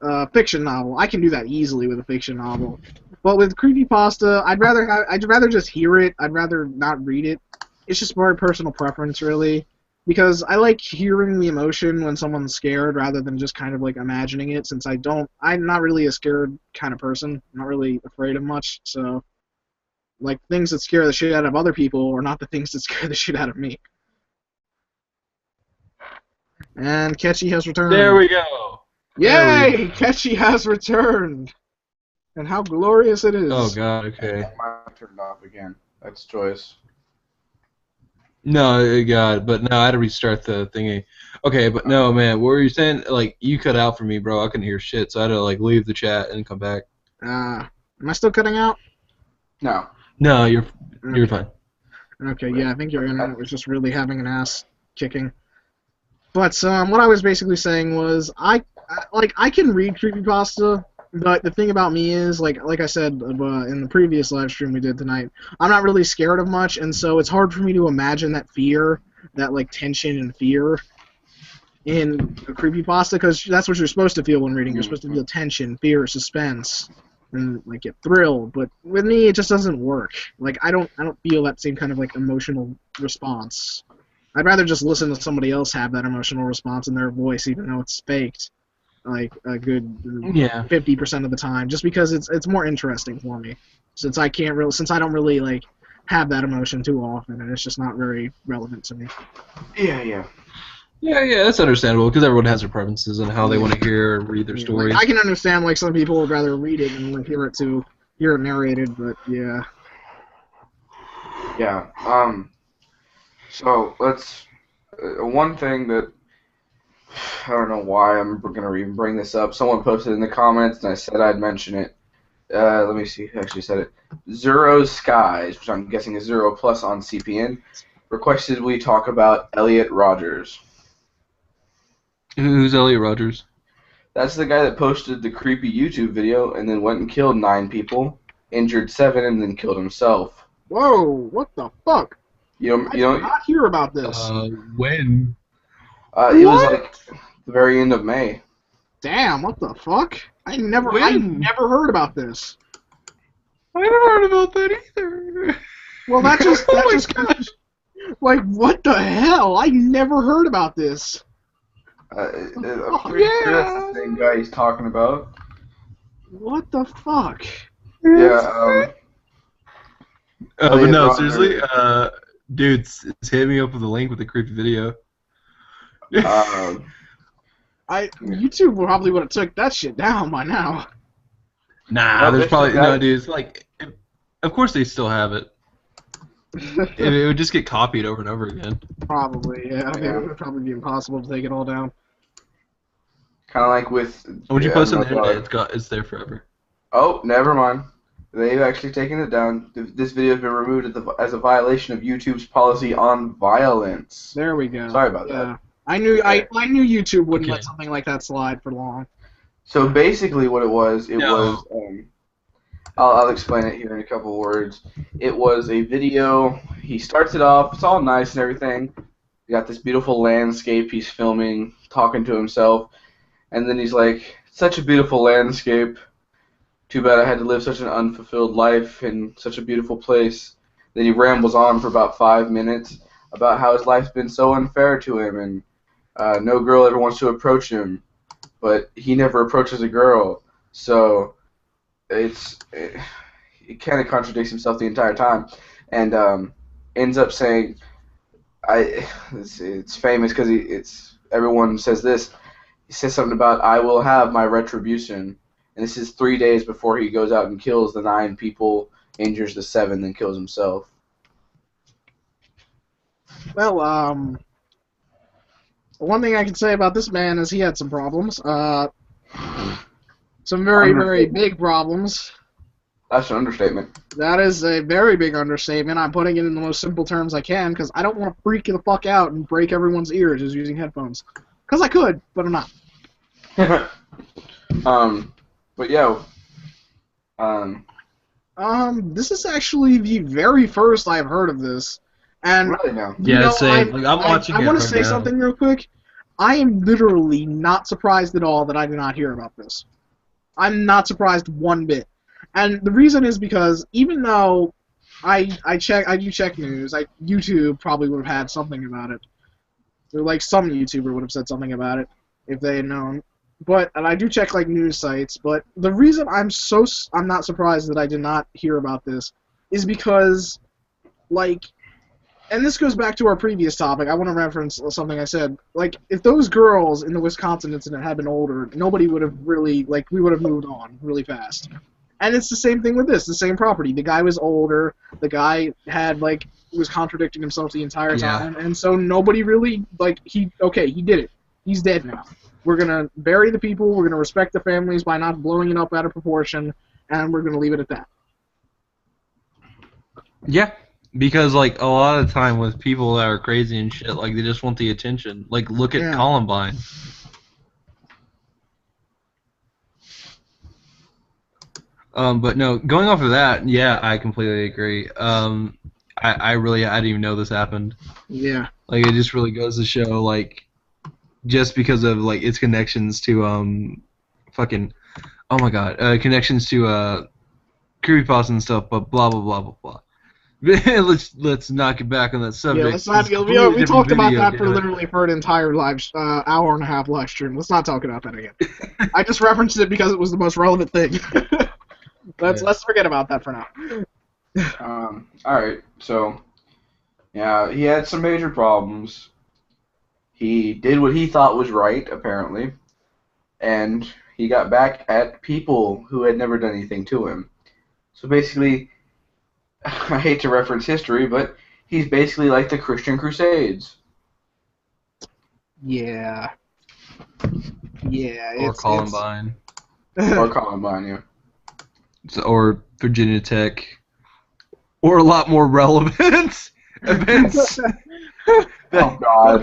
a fiction novel. I can do that easily with a fiction novel. But with creepypasta, I'd rather just hear it. I'd rather not read it. It's just more personal preference, really, because I like hearing the emotion when someone's scared rather than just kind of like imagining it. Since I'm not really a scared kind of person. I'm not really afraid of much, so. Like, things that scare the shit out of other people are not the things that scare the shit out of me. And Ketchy has returned. There we go. Yay! Ketchy has returned. And how glorious it is. Oh god, okay. I turned off again. That's choice. No, God, but no, I had to restart the thingy. Okay, but no, man, what were you saying? Like, you cut out for me, bro. I couldn't hear shit, so I had to, like, leave the chat and come back. Am I still cutting out? No. No, you're fine. Okay, yeah, I think your internet was just really having an ass kicking. But what I was basically saying was, I can read creepypasta, but the thing about me is, like I said in the previous live stream we did tonight, I'm not really scared of much, and so it's hard for me to imagine that fear, that like tension and fear in a creepypasta, because that's what you're supposed to feel when reading. You're supposed to feel tension, fear, suspense, and like get thrilled. But with me, it just doesn't work. Like I don't feel that same kind of like emotional response. I'd rather just listen to somebody else have that emotional response in their voice, even though it's faked, like a good 50% of the time, just because it's more interesting for me. Since I don't really like have that emotion too often, and it's just not very relevant to me. Yeah, that's understandable, because everyone has their preferences and how they want to hear or read their stories. Like, I can understand, like, some people would rather read it than like, hear it narrated, but yeah. Yeah, so let's, one thing that, I don't know why I'm going to even bring this up, someone posted in the comments and I said I'd mention it. Let me see who actually said it. Zero Skies, which I'm guessing is 0 plus on CPN, requested we talk about Elliot Rogers. Who's Elliot Rogers? That's the guy that posted the creepy YouTube video and then went and killed 9 people, injured 7, and then killed himself. Whoa, what the fuck? I did not hear about this. When? It was like the very end of May. Damn, what the fuck? I never heard about this. I never heard about that either. Well, that just kind of, like, what the hell? I never heard about this. I'm pretty sure that's the same guy he's talking about. What the fuck? Yeah, but no, seriously, dude, hit me up with a link with the creepy video. YouTube probably would have took that shit down by now. Nah, there's probably no, dude. It's like, of course they still have it. It would just get copied over and over again. Probably, yeah. I mean, it would probably be impossible to take it all down. kind of like with. When you post it on the internet, it's there forever. Oh, never mind. They've actually taken it down. This video has been removed as a violation of YouTube's policy on violence. There we go. Sorry about that. I knew YouTube wouldn't let something like that slide for long. So basically, what it was, I'll explain it here in a couple of words. It was a video. He starts it off. It's all nice and everything. You got this beautiful landscape he's filming, talking to himself, and then he's like, "Such a beautiful landscape. Too bad I had to live such an unfulfilled life in such a beautiful place." Then he rambles on for about 5 minutes about how his life's been so unfair to him, and no girl ever wants to approach him, but he never approaches a girl. So it kind of contradicts himself the entire time, and ends up saying, it's famous because everyone says this. He says something about, "I will have my retribution." And this is 3 days before he goes out and kills the 9 people, injures the 7, then kills himself. Well, one thing I can say about this man is he had some problems. Some very, very big problems. That's an understatement. That is a very big understatement. I'm putting it in the most simple terms I can because I don't want to freak the fuck out and break everyone's ears just using headphones. Because I could, but I'm not. But yeah. This is actually the very first I've heard of this. And really now. Yeah, same. I'm watching it. I want to say something real quick. I am literally not surprised at all that I did not hear about this. I'm not surprised one bit. And the reason is because even though I do check news, YouTube probably would have had something about it. Or like some YouTuber would have said something about it if they had known. And I do check like news sites, but the reason I'm not surprised that I did not hear about this is because and this goes back to our previous topic. I want to reference something I said. Like, if those girls in the Wisconsin incident had been older, nobody would have really, we would have moved on really fast. And it's the same thing with this, the same property. The guy was older. The guy was contradicting himself the entire time. And so nobody really, he did it. He's dead now. We're going to bury the people. We're going to respect the families by not blowing it up out of proportion. And we're going to leave it at that. Yeah. Because, a lot of the time with people that are crazy and shit, they just want the attention. Look at Columbine. But no, going off of that, yeah, I completely agree. I didn't even know this happened. Yeah. It just really goes to show, just because of, its connections to, connections to, creepypasta and stuff, but blah, blah, blah, blah, blah. let's not get back on that subject. Yeah, let's not get. We talked about that for an entire hour and a half live stream. Let's not talk about that again. I just referenced it because it was the most relevant thing. Let's forget about that for now. All right. So, yeah, he had some major problems. He did what he thought was right, apparently, and he got back at people who had never done anything to him. So basically, I hate to reference history, but he's basically like the Christian Crusades. Yeah. Yeah. Or Columbine. Or Columbine, yeah. Or Virginia Tech. Or a lot more relevant events. Oh, God.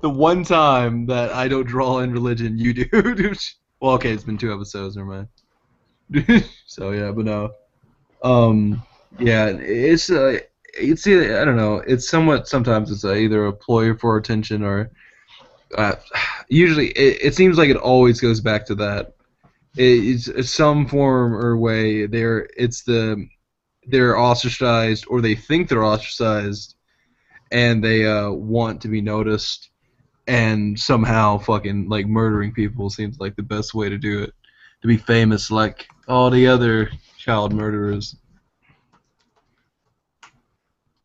The one time that I don't draw in religion, you do. Well, okay, it's been 2 episodes, never mind. So, yeah, but no. Yeah, it's I don't know. It's sometimes it's either a ploy for attention or usually it seems like it always goes back to that. It's some form or way they're ostracized or they think they're ostracized and they want to be noticed and somehow fucking murdering people seems like the best way to do it, to be famous like all the other child murderers.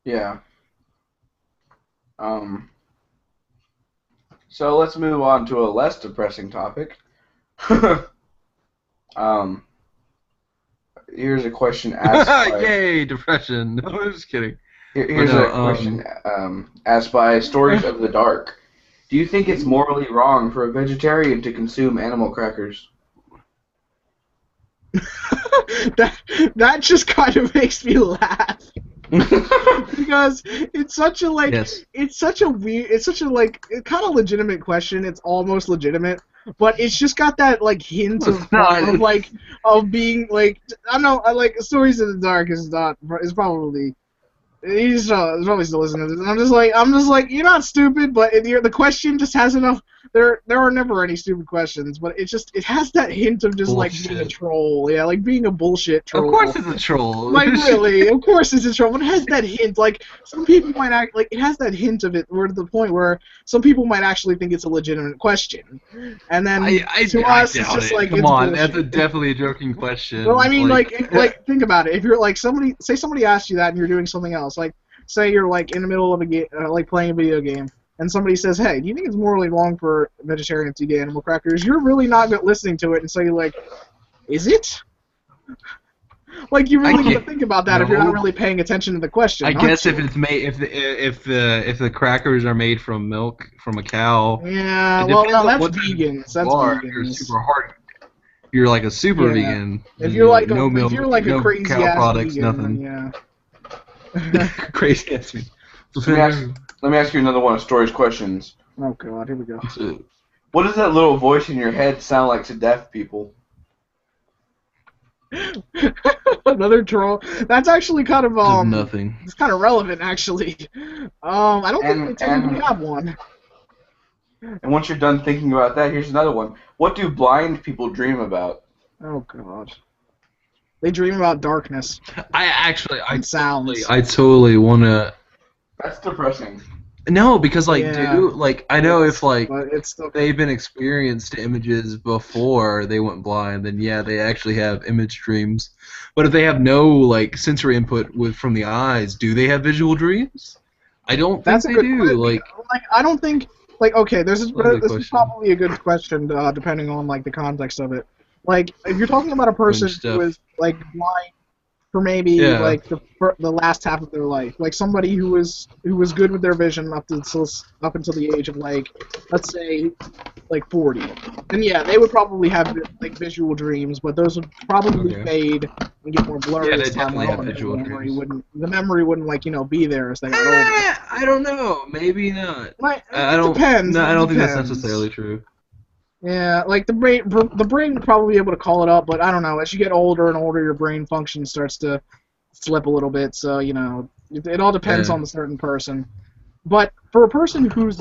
Yeah. So let's move on to a less depressing topic. Here's a question asked by... Yay, depression. No, I'm just kidding. Here's a question asked by Stories of the Dark. Do you think it's morally wrong for a vegetarian to consume animal crackers? that just kind of makes me laugh. Because it's such a it's such a kind of legitimate question. It's almost legitimate, but it's just got that hint of being I don't know, Stories of the Dark is probably he's probably still listening to this. I'm just like you're not stupid, but the question just has enough. There are never any stupid questions, but it has that hint of just bullshit. Being a troll, being a bullshit troll. Of course it's a troll. Really, of course it's a troll, but it has that hint. Some people might act it has that hint of it, where to the point where some people might actually think it's a legitimate question, and then to us it's just come on, bullshit. That's definitely a joking question. Well, I mean, think about it. If you're somebody asks you that and you're doing something else, say you're in the middle of a game, playing a video game. And somebody says, hey, do you think it's morally wrong for vegetarians to eat animal crackers? You're really not listening to it, and so you're like, is it? You really need to think about that if you're not really paying attention to the question. I guess if it's made, if the crackers are made from milk from a cow. Yeah, well, no, that's vegans. That's vegans. you're like a super vegan. If you're like no milk, if you're like no a crazy cow ass products, vegan, nothing. then yeah. Crazy ass vegan. Let me ask you another one of Story's questions. Oh god, here we go. What does that little voice in your head sound like to deaf people? Another troll. That's actually kind of nothing. It's kind of relevant actually. I don't think they technically have one. And once you're done thinking about that, here's another one. What do blind people dream about? Oh god. They dream about darkness. I sounds. I totally wanna. That's depressing. No, because like, Yeah. dude, like I know if like But it's still they've been experienced to images before they went blind, then yeah, they actually have image dreams. But if they have no like sensory input from the eyes, do they have visual dreams? I don't think That's they a good do. question. Like I don't think okay. This is question. probably a good question depending on like the context of it. Like if you're talking about a person who is like blind for maybe like the last half of their life, like somebody who was good with their vision up until the age of like, let's say, like 40, and yeah, they would probably have like visual dreams, but those would probably fade and get more blurry as time went on. The memory wouldn't like be there as they got older. I don't know. Maybe not. It depends. No, I don't think that's necessarily true. Yeah, like the brain would probably be able to call it up, but I don't know. As you get older and older, your brain function starts to slip a little bit. So it all depends on the certain person. But for a person who's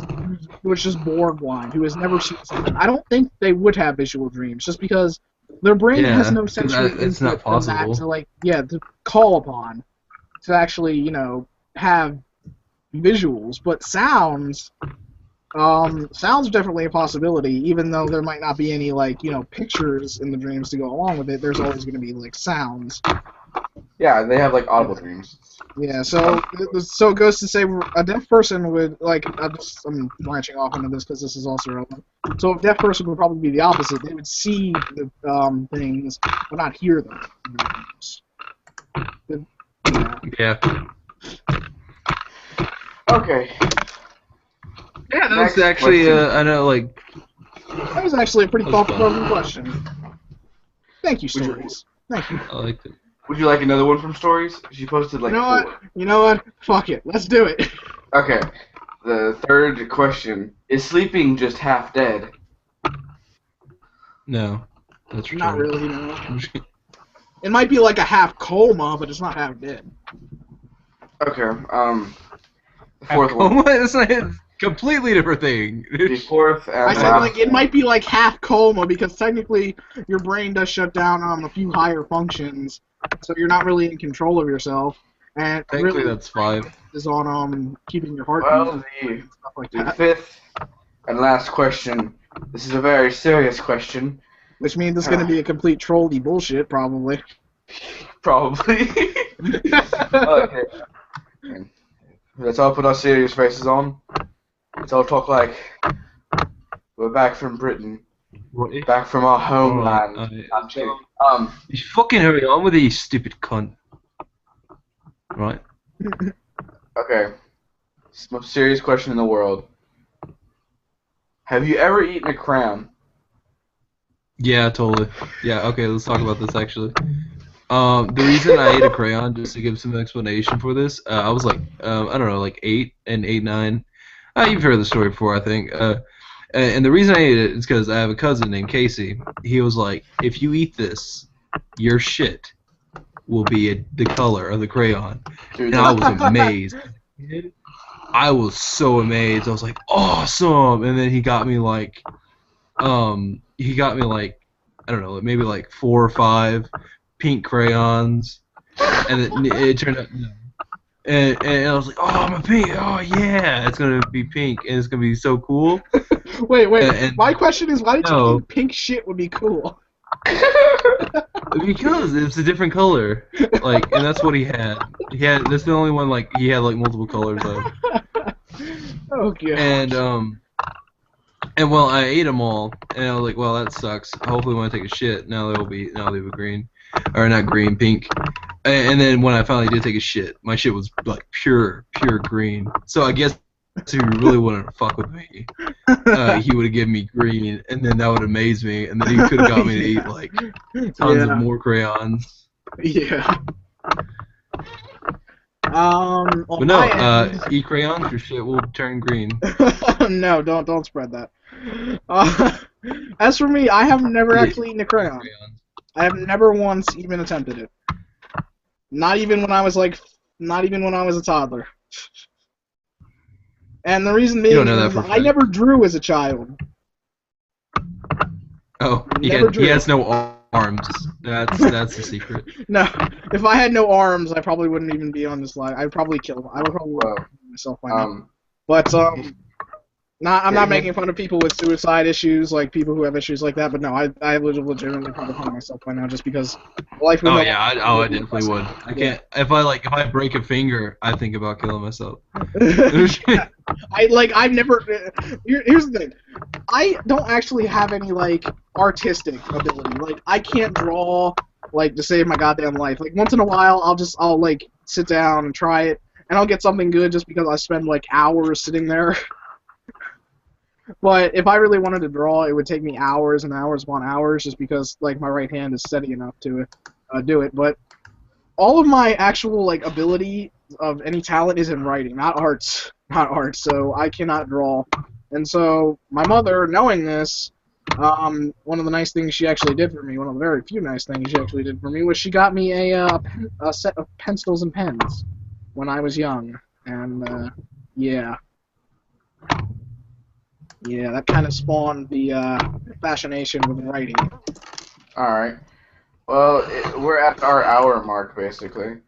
just born blind, who has never seen something, I don't think they would have visual dreams, just because their brain has no sensory input for that to call upon, to actually have visuals. But sounds are definitely a possibility, even though there might not be any pictures in the dreams to go along with it. There's always going to be like sounds. Yeah, they have like audible dreams. Yeah, so it goes to say a deaf person would I'm branching off into this because this is also relevant. So a deaf person would probably be the opposite. They would see the things but not hear them. Yeah. Okay. Yeah, that was actually I know like. That was actually a pretty thought-provoking question. Thank you, Stories. Thank you. I liked it. Would you like another one from Stories? She posted like 4. You know what? Fuck it. Let's do it. Okay. The third question. Is sleeping just half dead? No. That's true. Not really, no. It might be like a half coma, but it's not half dead. Okay, the fourth one. That's not a completely different thing. The fourth and I said it might be like half coma because technically your brain does shut down on a few higher functions, so you're not really in control of yourself. And technically really, that's 5. Is on keeping your heart beating and stuff like that. The fifth and last question. This is a very serious question. Which means it's going to be a complete trolly bullshit, probably. Probably. Okay. Let's all put our serious faces on. Let's all talk like we're back from Britain. What? Back from our homeland. I'm kidding. You fucking hurry on with it, you stupid cunt. Right. Okay. It's the most serious question in the world. Have you ever eaten a crayon? Yeah, totally. Yeah, okay, let's talk about this actually. The reason I ate a crayon, just to give some explanation for this, I was like, I don't know, like 8 and 8, 9. You've heard the story before, I think. And the reason I ate it is because I have a cousin named Casey. He was like, if you eat this, your shit will be the color of the crayon. And I was amazed. I was so amazed. I was like, awesome! And then he got me like, I don't know, maybe like 4 or 5 pink crayons. And it turned out, no. And I was like, oh, I'm a pink. Oh, yeah, it's going to be pink, and it's going to be so cool. Wait. My question is, why did you think pink shit would be cool? Because it's a different color. Like, and that's what he had. That's the only one, like, he had, like, multiple colors of. Oh, God. And well, I ate them all, and I was like, well, that sucks. Hopefully when I take a shit, now they'll be green. Or not green, pink. And then when I finally did take a shit, my shit was like pure green. So I guess if he really wanted to fuck with me, he would have given me green, and then that would amaze me, and then he could have got me to eat like tons of more crayons. Yeah. But no, eat crayons, your shit will turn green. No, don't spread that. As for me, I have never actually eaten a crayon. I have never once even attempted it. Not even when I was a toddler. And the reason being is I never drew as a child. Oh, he has no arms. That's the secret. No, if I had no arms, I probably wouldn't even be on this live. I'd probably kill him. I would probably kill myself by now. But I'm not making fun of people with suicide issues, like people who have issues like that. But no, I would legitimately probably harm myself by now, just because life. I definitely would. I can't. If I break a finger, I think about killing myself. I've never. Here's the thing. I don't actually have any like artistic ability. Like I can't draw like to save my goddamn life. Like once in a while, I'll like sit down and try it, and I'll get something good just because I spend like hours sitting there. But if I really wanted to draw, it would take me hours and hours upon hours, just because like my right hand is steady enough to do it. But all of my actual like ability of any talent is in writing, not arts. So I cannot draw. And so my mother, knowing this, one of the nice things she actually did for me, one of the very few nice things she actually did for me, was she got me a set of pencils and pens when I was young. And yeah. Yeah, that kind of spawned the fascination with writing. Alright. Well, we're at our hour mark, basically.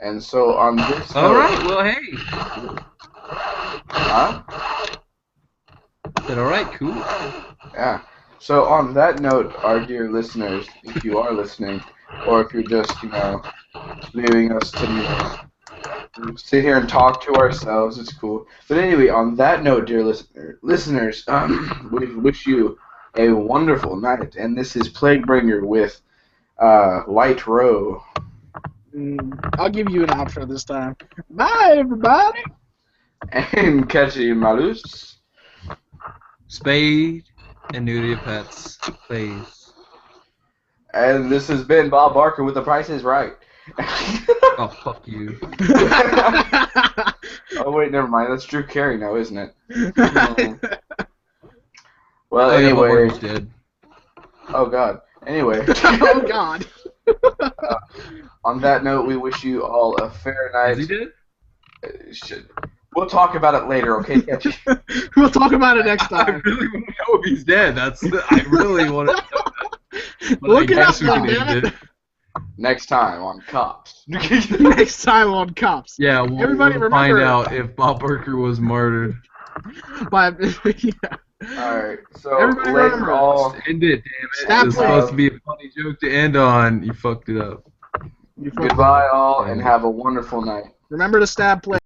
And so on this... Alright, well, hey. Huh? Said, alright, cool. Yeah. So on that note, our dear listeners, if you are listening, or if you're just, leaving us to sit here and talk to ourselves, it's cool. But anyway, on that note, dear listeners, we wish you a wonderful night. And this is Plaguebringer with Light Row. I'll give you an outro this time. Bye, everybody. And Catchy Malus. Spade and neuter your pets, please. And this has been Bob Barker with The Price is Right. Oh, fuck you. Oh, wait, never mind. That's Drew Carey now, isn't it? Well, anyway. Yeah, dead. Oh, God. Anyway. Oh, God. On that note, we wish you all a fair night. Is he dead? We'll talk about it later, okay, Catchy? We'll talk about it next time. I really want to know if he's dead. I really want to know that. But Look I it up, guess we can end it. Next time on Cops. Next time on Cops. Yeah, we'll find out if Bob Barker was murdered. But, yeah. Alright, so everybody remember, all... End it, damn it. It was supposed to be a funny joke to end on. You fucked it up. Goodbye, all, and have a wonderful night. Remember to stab play.